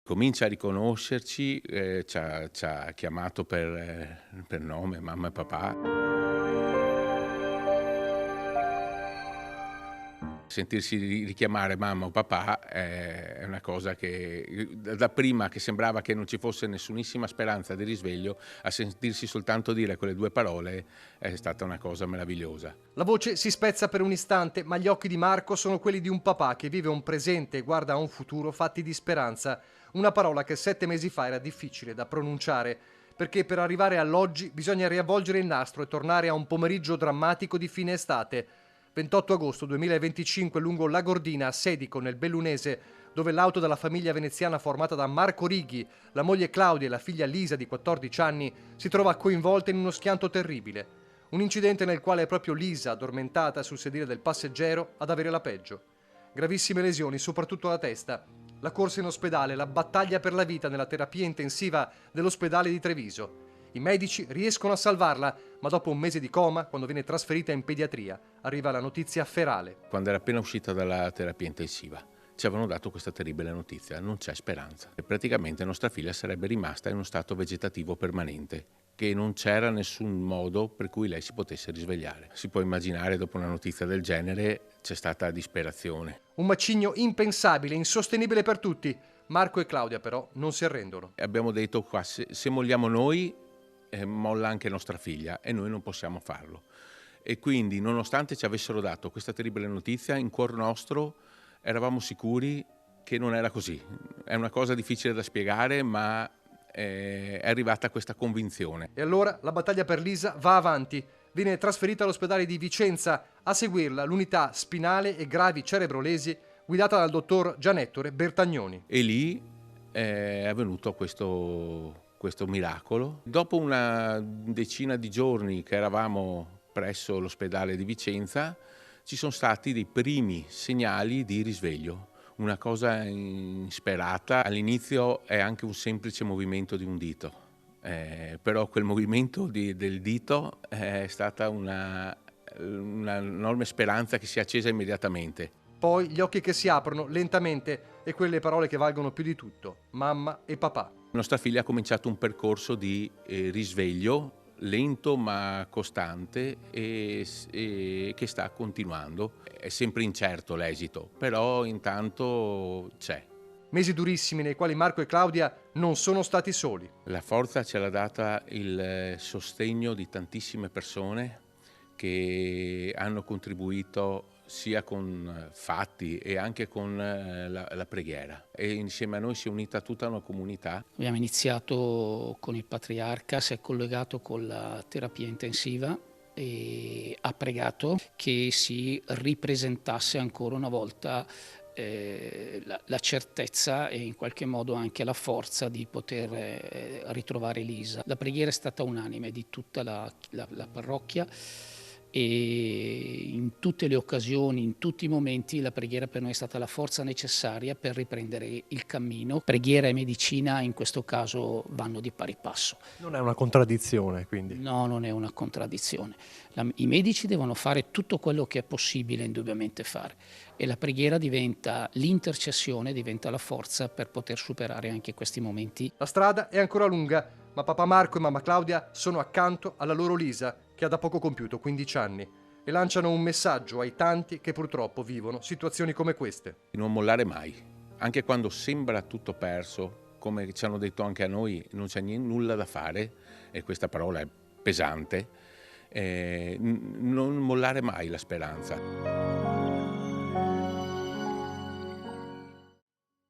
Comincia a riconoscerci, ci ha chiamato per nome, mamma e papà. Sentirsi richiamare mamma o papà è una cosa che da prima che sembrava che non ci fosse nessunissima speranza di risveglio, a sentirsi soltanto dire quelle 2 parole è stata una cosa meravigliosa. La voce si spezza per un istante, ma gli occhi di Marco sono quelli di un papà che vive un presente e guarda a un futuro fatti di speranza. Una parola che 7 mesi fa era difficile da pronunciare, perché per arrivare all'oggi bisogna riavvolgere il nastro e tornare a un pomeriggio drammatico di fine estate. 28 agosto 2025 lungo La Gordina a Sedico, nel Bellunese, dove l'auto della famiglia veneziana formata da Marco Righi, la moglie Claudia e la figlia Lisa di 14 anni si trova coinvolta in uno schianto terribile. Un incidente nel quale è proprio Lisa, addormentata sul sedile del passeggero, ad avere la peggio. Gravissime lesioni, soprattutto alla testa. La corsa in ospedale, la battaglia per la vita nella terapia intensiva dell'ospedale di Treviso. I medici riescono a salvarla, ma dopo un mese di coma, quando viene trasferita in pediatria, arriva la notizia ferale. Quando era appena uscita dalla terapia intensiva, ci avevano dato questa terribile notizia: non c'è speranza. E praticamente nostra figlia sarebbe rimasta in uno stato vegetativo permanente, che non c'era nessun modo per cui lei si potesse risvegliare. Si può immaginare, dopo una notizia del genere, c'è stata disperazione. Un macigno impensabile, insostenibile per tutti. Marco e Claudia però non si arrendono. E abbiamo detto qua, se molliamo noi, molla anche nostra figlia, e noi non possiamo farlo. E quindi, nonostante ci avessero dato questa terribile notizia, in cuor nostro eravamo sicuri che non era così. È una cosa difficile da spiegare, ma è arrivata questa convinzione. E allora la battaglia per Lisa va avanti. Viene trasferita all'ospedale di Vicenza, a seguirla l'unità spinale e gravi cerebrolesi guidata dal dottor Gianettore Bertagnoni. E lì è avvenuto questo miracolo. Dopo una decina di giorni che eravamo presso l'ospedale di Vicenza, ci sono stati dei primi segnali di risveglio. Una cosa insperata. All'inizio è anche un semplice movimento di un dito, però quel movimento del dito è stata una enorme speranza che si è accesa immediatamente. Poi gli occhi che si aprono lentamente e quelle parole che valgono più di tutto: mamma e papà. Nostra figlia ha cominciato un percorso di risveglio lento ma costante e che sta continuando. È sempre incerto l'esito, però intanto c'è. Mesi durissimi nei quali Marco e Claudia non sono stati soli. La forza ce l'ha data il sostegno di tantissime persone che hanno contribuito sia con fatti e anche con la preghiera, e insieme a noi si è unita tutta una comunità. Abbiamo iniziato con il patriarca, si è collegato con la terapia intensiva e ha pregato che si ripresentasse ancora una volta la certezza e in qualche modo anche la forza di poter ritrovare Lisa. La preghiera è stata unanime di tutta la parrocchia, e in tutte le occasioni, in tutti i momenti, la preghiera per noi è stata la forza necessaria per riprendere il cammino. Preghiera e medicina in questo caso vanno di pari passo. Non è una contraddizione, quindi. No, non è una contraddizione. I medici devono fare tutto quello che è possibile indubbiamente fare, e la preghiera diventa l'intercessione, diventa la forza per poter superare anche questi momenti. La strada è ancora lunga, ma papà Marco e mamma Claudia sono accanto alla loro Lisa, che ha da poco compiuto 15 anni, e lanciano un messaggio ai tanti che purtroppo vivono situazioni come queste. Non mollare mai, anche quando sembra tutto perso, come ci hanno detto anche a noi, non c'è nulla da fare, e questa parola è pesante, non mollare mai la speranza.